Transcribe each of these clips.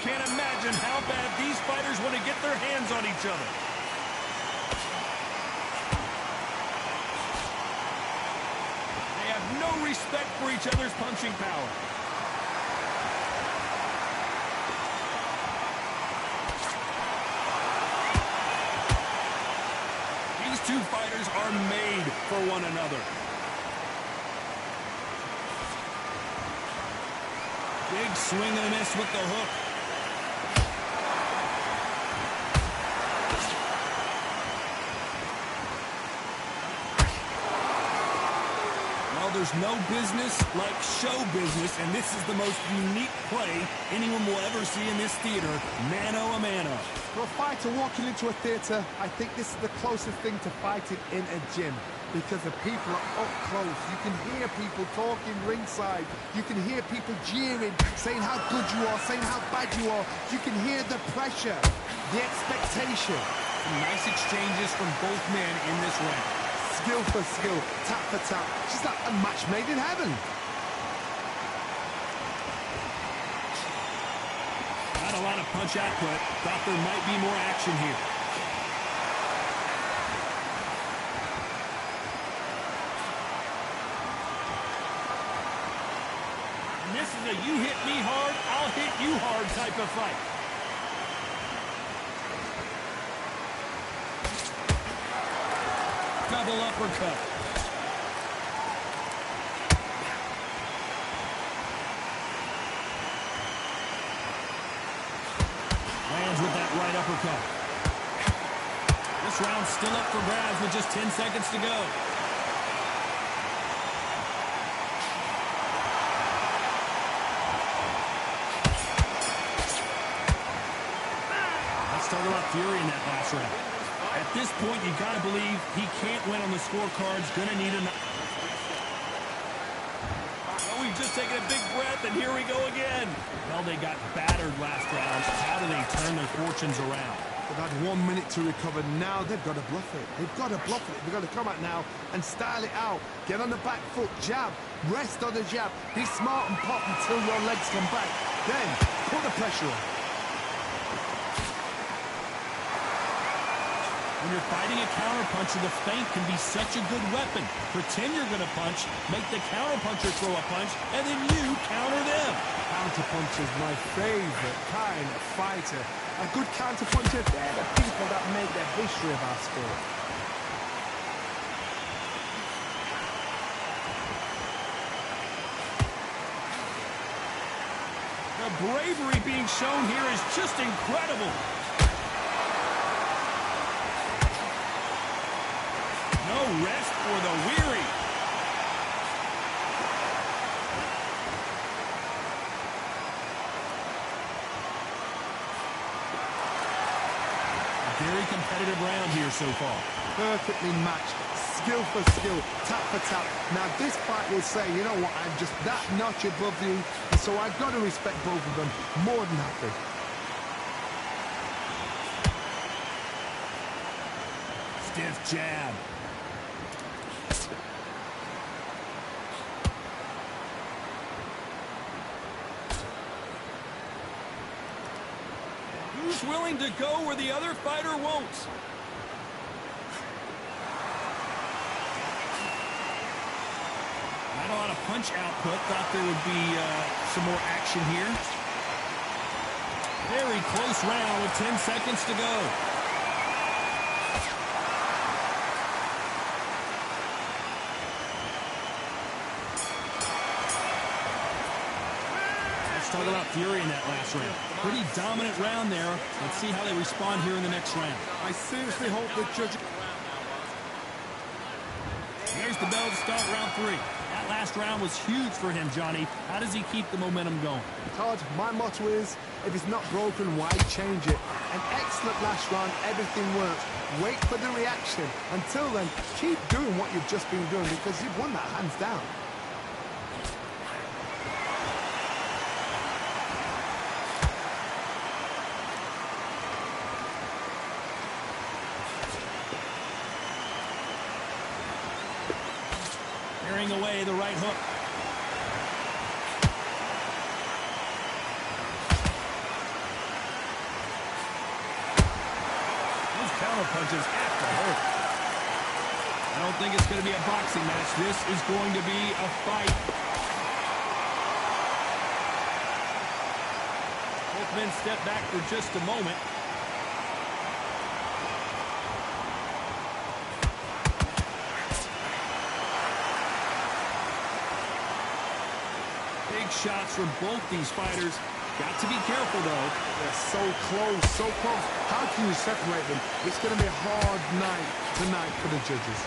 can't imagine how bad these fighters want to get their hands on each other. They have no respect for each other's punching power. These two fighters are made for one another. Big swing and a miss with the hook. Well, there's no business like show business, and this is the most unique play anyone will ever see in this theater, mano a mano. For a fighter walking into a theater, I think this is the closest thing to fighting in a gym. Because the people are up close. You can hear people talking ringside. You can hear people jeering, saying how good you are, saying how bad you are. You can hear the pressure, the expectation. Some nice exchanges from both men in this round. Skill for skill, tap for tap. Just like a match made in heaven. Not a lot of punch output. Thought there might be more action here. This is a you hit me hard, I'll hit you hard type of fight. Double uppercut. Lands with that right uppercut. This round's still up for grabs with just 10 seconds to go. Talk about fury in that last round. At this point, you got to believe he can't win on the scorecards. Gonna need a... Oh, we've just taken a big breath, and here we go again. Well, they got battered last round. How do they turn their fortunes around? They've had 1 minute to recover. Now they've got to bluff it. They've got to bluff it. They've got to come out now and style it out. Get on the back foot, jab, rest on the jab. Be smart and pop until your legs come back. Then put the pressure on. When you're fighting a counterpuncher, the feint can be such a good weapon. Pretend you're going to punch, make the counterpuncher throw a punch, and then you counter them. Counterpuncher is my favorite kind of fighter. A good counterpuncher, they're the people that make the history of our sport. The bravery being shown here is just incredible. No rest for the weary. A very competitive round here so far. Perfectly matched, skill for skill, tap for tap. Now this fight will say, you know what, I'm just that notch above you, so I've got to respect both of them more than happy. Stiff jab. Who's willing to go where the other fighter won't? Not a lot of punch output. Thought there would be some more action here. Very close round with 10 seconds to go. Talk about fury in that last round. Pretty dominant round there. Let's see how they respond here in the next round. I seriously hope the judge... There's the bell to start round 3. That last round was huge for him, Johnny. How does he keep the momentum going? Todd, my motto is, if it's not broken, why change it? An excellent last round, everything works. Wait for the reaction. Until then, keep doing what you've just been doing because you've won that hands down. Away the right hook. Well, counterpunches have to hurt. I don't think it's going to be a boxing match. This is going to be a fight. Both men step back for just a moment. Big shots from both these fighters. Got to be careful, though. They're so close, so close. How can you separate them? It's going to be a hard night tonight for the judges.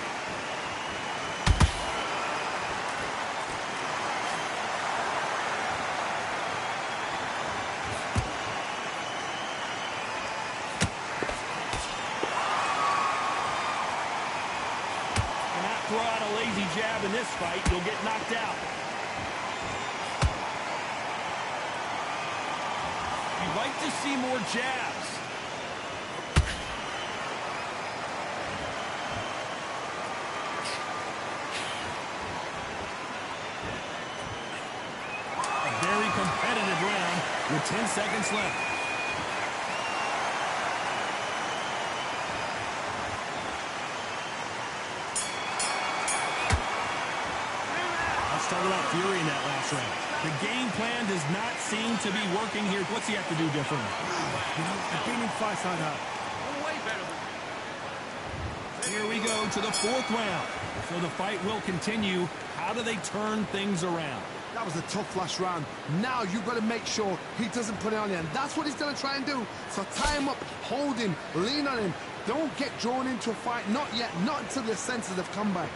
Cannot throw out a lazy jab in this fight. You'll get knocked out. You'd like to see more jabs. A very competitive round with 10 seconds left. Let's talk about fury in that last round. The game plan does not seem to be working here. What's he have to do differently? You know, I've been in fights like that. Here we go to the fourth round. So the fight will continue. How do they turn things around? That was a tough last round. Now you've got to make sure he doesn't put it on you, and that's what he's going to try and do. So tie him up, hold him, lean on him. Don't get drawn into a fight. Not yet. Not until your senses have come back.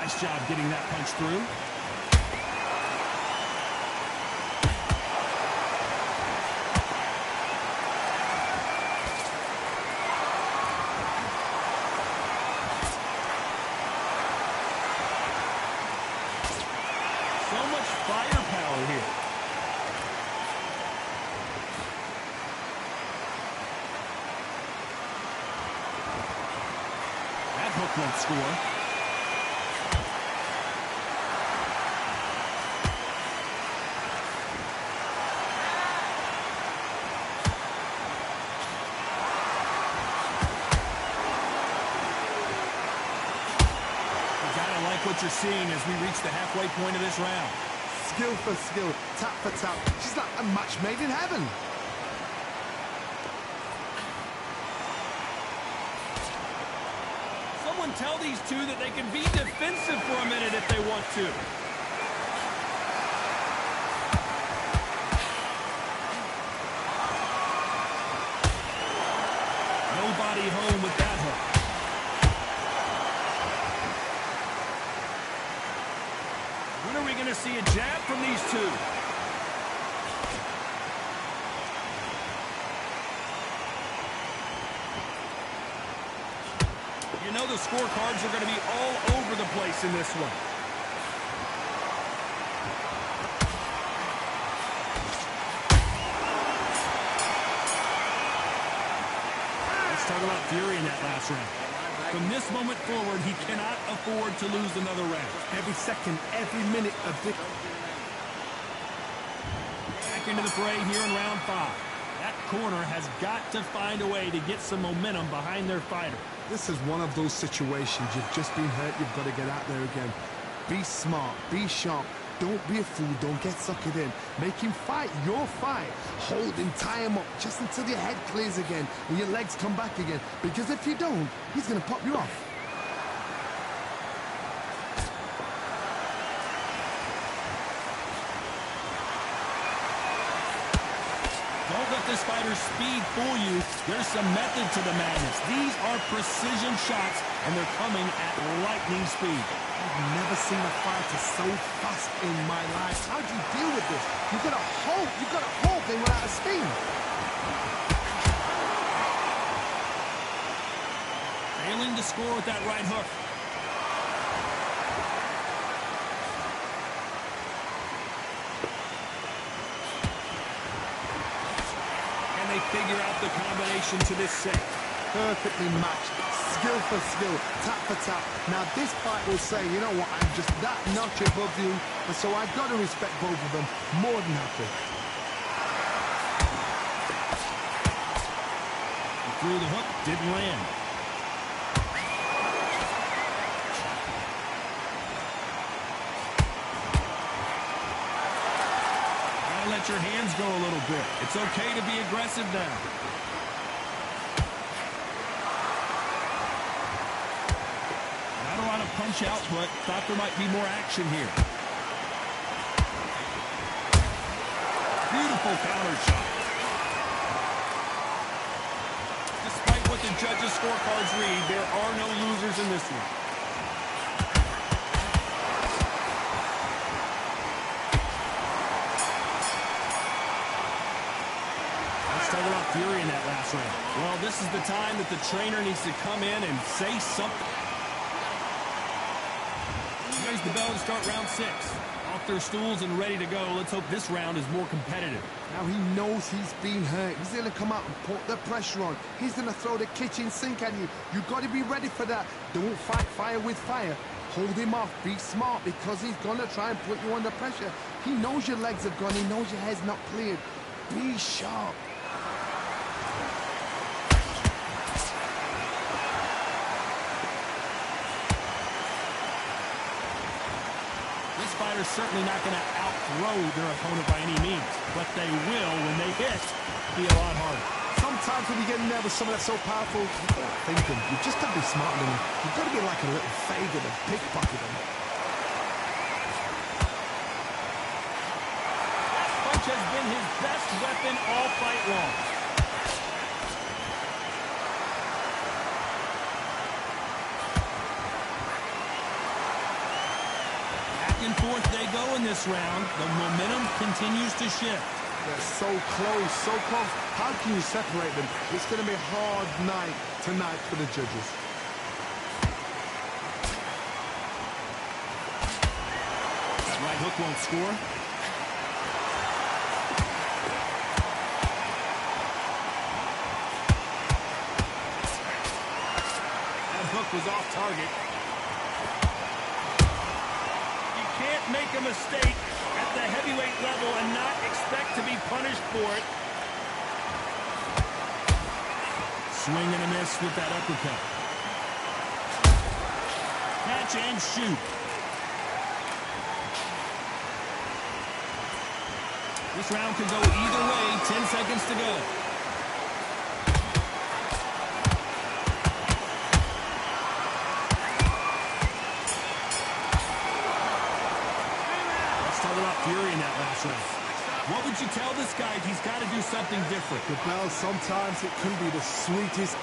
Nice job getting that punch through. So much firepower here. That hook won't score. What you're seeing as we reach the halfway point of this round. Skill for skill, tap for tap. She's like a match made in heaven. Someone tell these two that they can be defensive for a minute if they want to. Nobody home with that hook. When are we going to see a jab from these two? You know the scorecards are going to be all over the place in this one. Let's talk about fury in that last round. From this moment forward, he cannot afford to lose another round. Every second, every minute of this. Back into the fray here in round 5. That corner has got to find a way to get some momentum behind their fighter. This is one of those situations. You've just been hurt. You've got to get out there again. Be smart. Be sharp. Don't be a fool. Don't get suckered in. Make him fight your fight. Hold him, tie him up just until your head clears again and your legs come back again. Because if you don't, he's going to pop you off. Don't let this fighter's speed fool you. There's some method to the madness. These are precision shots, and they're coming at lightning speed. I've never seen a fighter so fast in my life. How do you deal with this? You've got to hope they run out of steam. Failing to score with that right hook. Can they figure out the combination to this set? Perfectly matched. Skill for skill, tap for tap. Now this fight will say, you know what, I'm just that notch above you, and so I've got to respect both of them more than happy. through the hook, didn't land. Gotta let your hands go a little bit. It's okay to be aggressive now. Not a lot of punch output. Thought there might be more action here. Beautiful counter shot. Despite what the judges' scorecards read, there are no losers in this one. Let's talk about fury in that last round. Well, this is the time that the trainer needs to come in and say something. Here's the bell to start round 6. Off their stools and ready to go. Let's hope this round is more competitive. Now he knows he's been hurt. He's going to come out and put the pressure on. He's going to throw the kitchen sink at you. You've got to be ready for that. Don't fight fire with fire. Hold him off. Be smart because he's going to try and put you under pressure. He knows your legs have gone. He knows your head's not cleared. Be sharp. Fighters certainly not going to outthrow their opponent by any means, but they will, when they hit, be a lot harder. Sometimes when you get nervous, someone that's so powerful, you've got to think them. You've just got to be smarter than them. You've got to be like a little Fagin and pickpocket them. That punch has been his best weapon all fight long. And forth they go in this round. The momentum continues to shift. They're so close, so close. How can you separate them? It's going to be a hard night tonight for the judges. That right hook won't score. That hook was off target. Can't make a mistake at the heavyweight level and not expect to be punished for it. Swing and a miss with that uppercut. Catch and shoot. This round could go either way. 10 seconds to go. Fury in that last round. What would you tell this guy if he's got to do something different? Well, sometimes it can be the sweetest.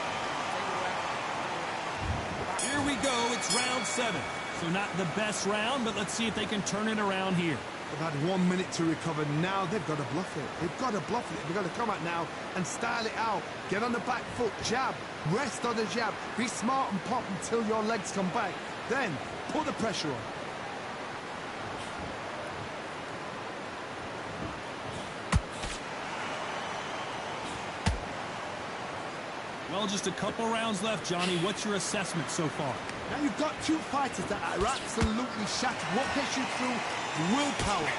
Here we go. It's round 7. So not the best round, but let's see if they can turn it around here. They've had 1 minute to recover. Now they've got to bluff it. They've got to bluff it. They've got to come out now and style it out. Get on the back foot, jab, rest on the jab. Be smart and pop until your legs come back. Then put the pressure on. Well, just a couple rounds left, Johnny. What's your assessment so far? Now you've got two fighters that are absolutely shattered. What gets you through? Willpower.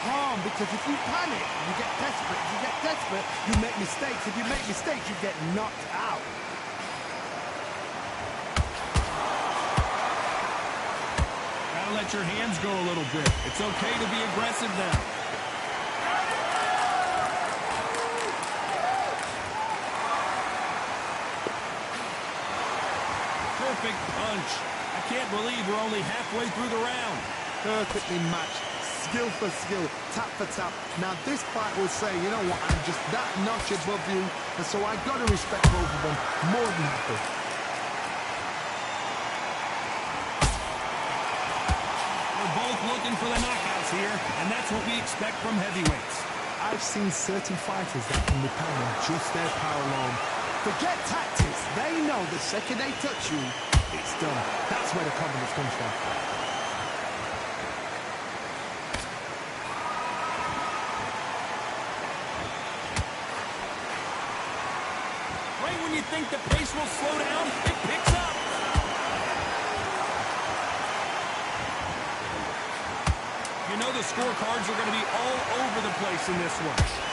Calm, because if you panic, you get desperate. If you get desperate, you make mistakes. If you make mistakes, you get knocked out. Gotta let your hands go a little bit. It's okay to be aggressive now. Perfect punch. I can't believe we're only halfway through the round. Perfectly matched. Skill for skill. Tap for tap. Now this fight will say, you know what, I'm just that notch above you. And so I got to respect both of them more than happy. We're both looking for the knockouts here, and that's what we expect from heavyweights. I've seen certain fighters that can depend on just their power alone. Forget tactics. They know the second they touch you, it's done. That's where the confidence comes from. Right when you think the pace will slow down, it picks up. You know the scorecards are going to be all over the place in this one.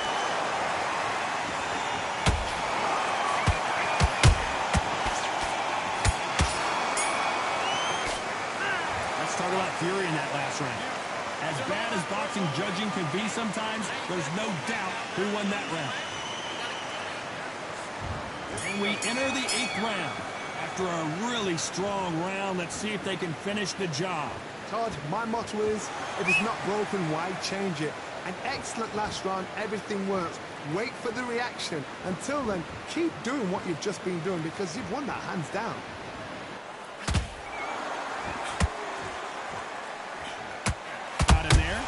that last round. As bad as boxing judging can be sometimes, there's no doubt who won that round. And we enter the 8th round. After a really strong round, let's see if they can finish the job. Todd, my motto is, if it's not broken, why change it? An excellent last round, everything works. Wait for the reaction. Until then, keep doing what you've just been doing because you've won that hands down. Got him there.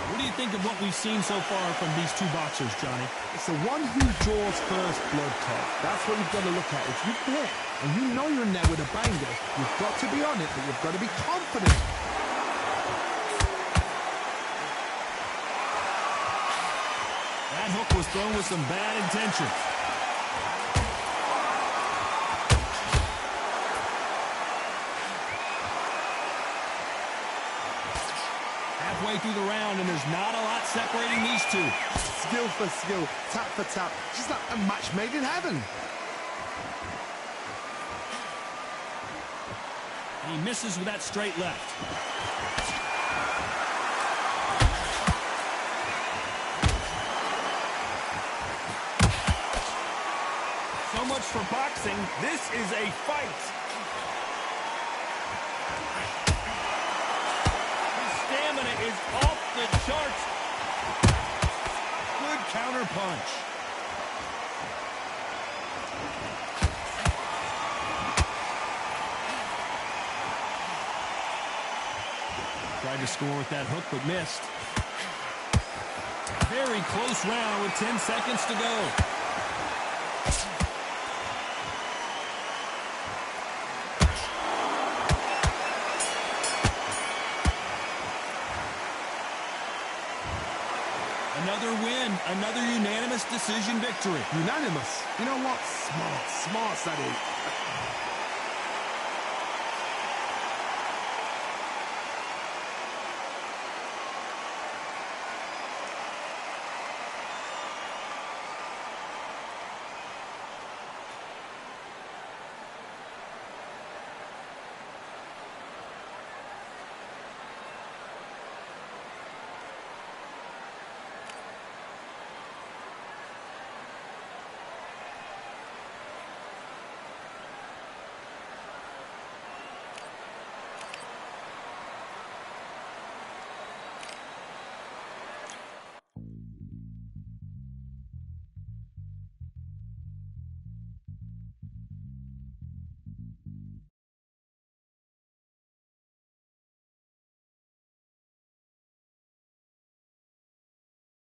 What do you think of what we've seen so far from these two boxers, Johnny? It's the one who draws first blood, Todd. That's what you've got to look at. If you're there and you know you're in there with a banger, you've got to be on it, but you've got to be confident. That hook was thrown with some bad intentions. Halfway through the round, and there's not a lot separating these two. Skill for skill, tap for tap. Just like a match made in heaven. And he misses with that straight left. So much for boxing. This is a fight. His stamina is off the charts. Good counter punch. Tried to score with that hook, but missed. Very close round with 10 seconds to go. Another win, another unanimous decision victory. Unanimous. You know what? Smart that is.